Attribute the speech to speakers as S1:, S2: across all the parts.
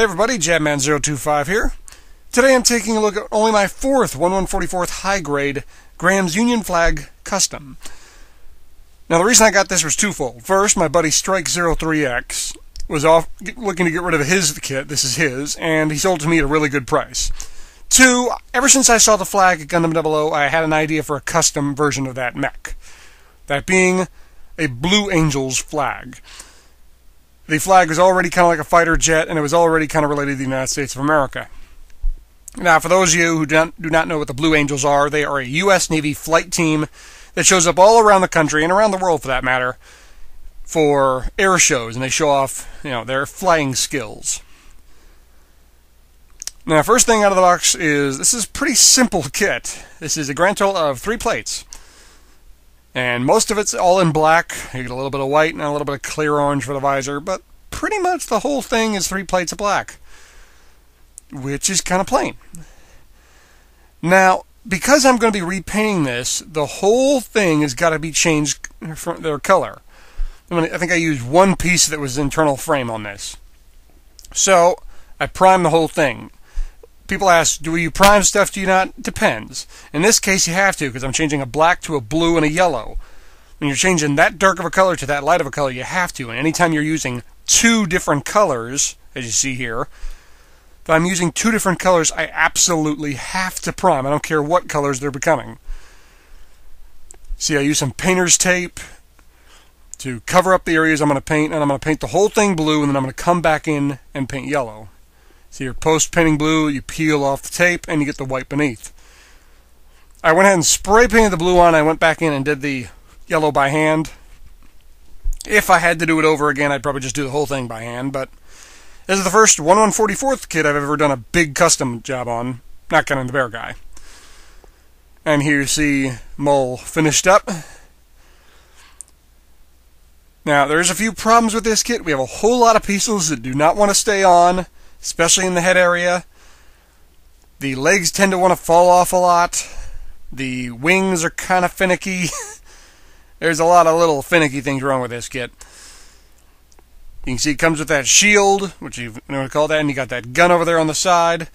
S1: Hey everybody, Jabman025 here. Today I'm taking a look at only my fourth 1144th high grade Graham's Union Flag Custom. Now the reason I got this was twofold. First, my buddy Strike03X was looking to get rid of his kit, this is his, and he sold it to me at a really good price. Two, ever since I saw the flag at Gundam 00, I had an idea for a custom version of that mech. That being a Blue Angels flag. The flag was already kind of like a fighter jet, and it was already kind of related to the United States of America. Now, for those of you who do not know what the Blue Angels are, they are a U.S. Navy flight team that shows up all around the country, and around the world for that matter, for air shows, and they show off, their flying skills. Now, first thing out of the box is, this is a pretty simple kit. This is a grand total of 3 plates. And most of it's all in black. You get a little bit of white and a little bit of clear orange for the visor, but pretty much the whole thing is 3 plates of black, which is kind of plain. Now, because I'm going to be repainting this, the whole thing has got to be changed from their color. I think I used one piece that was internal frame on this. So, I primed the whole thing. People ask, do you prime stuff, do you not? Depends. In this case, you have to, because I'm changing a black to a blue and a yellow. When you're changing that dark of a color to that light of a color, you have to. And anytime you're using 2 different colors, as you see here, if I'm using 2 different colors, I absolutely have to prime. I don't care what colors they're becoming. See, I use some painter's tape to cover up the areas I'm going to paint, and I'm going to paint the whole thing blue, and then I'm going to come back in and paint yellow. So you're post-painting blue, you peel off the tape, and you get the white beneath. I went ahead and spray painted the blue on, I went back in and did the yellow by hand. If I had to do it over again, I'd probably just do the whole thing by hand, but this is the first 1144th kit I've ever done a big custom job on, not counting the bear guy. And here you see Mole finished up. Now, there's a few problems with this kit. We have a whole lot of pieces that do not want to stay on, especially in the head area. The legs tend to want to fall off a lot. The wings are kind of finicky. There's a lot of little finicky things wrong with this kit. You can see it comes with that shield, which you know what to call that, and you got that gun over there on the side.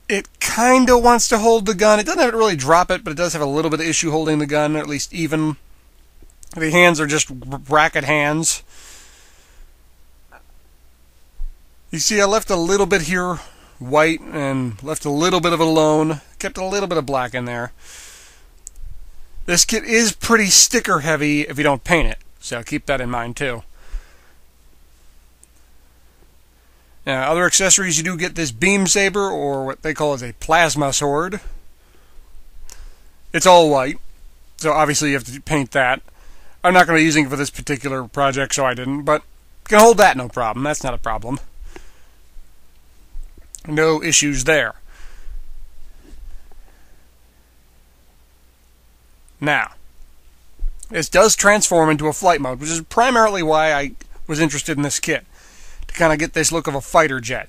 S1: It kind of wants to hold the gun. It doesn't have to really drop it, but it does have a little bit of issue holding the gun, or at least even. The hands are just bracket hands. You see, I left a little bit here white and left a little bit of it alone. Kept a little bit of black in there. This kit is pretty sticker heavy if you don't paint it, so keep that in mind too. Now, other accessories, you do get this beam saber, or what they call as a plasma sword. It's all white, so obviously you have to paint that. I'm not going to be using it for this particular project, so I didn't, but you can hold that no problem. That's not a problem. No issues there. Now, this does transform into a flight mode, which is primarily why I was interested in this kit, to kind of get this look of a fighter jet.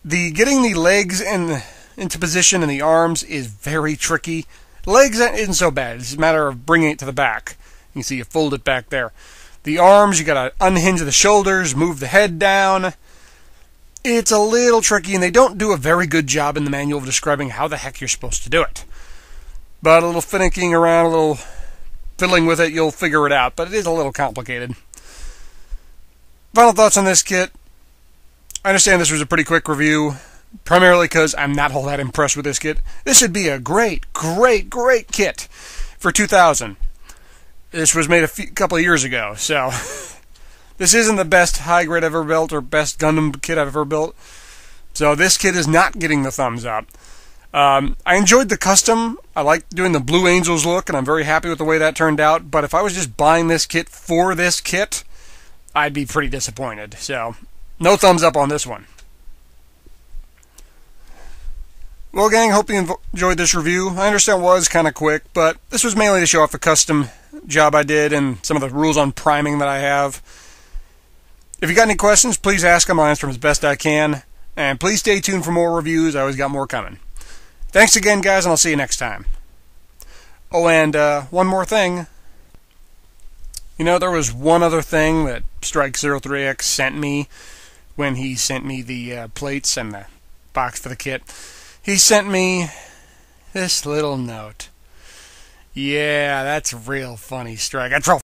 S1: Getting the legs into position and the arms is very tricky. The legs isn't so bad. It's a matter of bringing it to the back. You can see you fold it back there. The arms, you got to unhinge the shoulders, move the head down. It's a little tricky, and they don't do a very good job in the manual of describing how the heck you're supposed to do it. But a little finicking around, a little fiddling with it, you'll figure it out. But it is a little complicated. Final thoughts on this kit. I understand this was a pretty quick review, primarily because I'm not all that impressed with this kit. This would be a great, great, great kit for 2000. This was made a couple of years ago, so this isn't the best high grade I've ever built or best Gundam kit I've ever built. So this kit is not getting the thumbs up. I enjoyed the custom. I like doing the Blue Angels look, and I'm very happy with the way that turned out. But if I was just buying this kit for this kit, I'd be pretty disappointed. So, no thumbs up on this one. Well, gang, hope you enjoyed this review. I understand it was kind of quick, but this was mainly to show off the custom job I did and some of the rules on priming that I have. If you got any questions, please ask them. I'll answer them as best I can. And please stay tuned for more reviews. I always got more coming. Thanks again, guys, and I'll see you next time. Oh, and one more thing. You know, there was one other thing that Strike03X sent me when he sent me the plates and the box for the kit, he sent me this little note. Yeah, that's real funny, Strike. That's real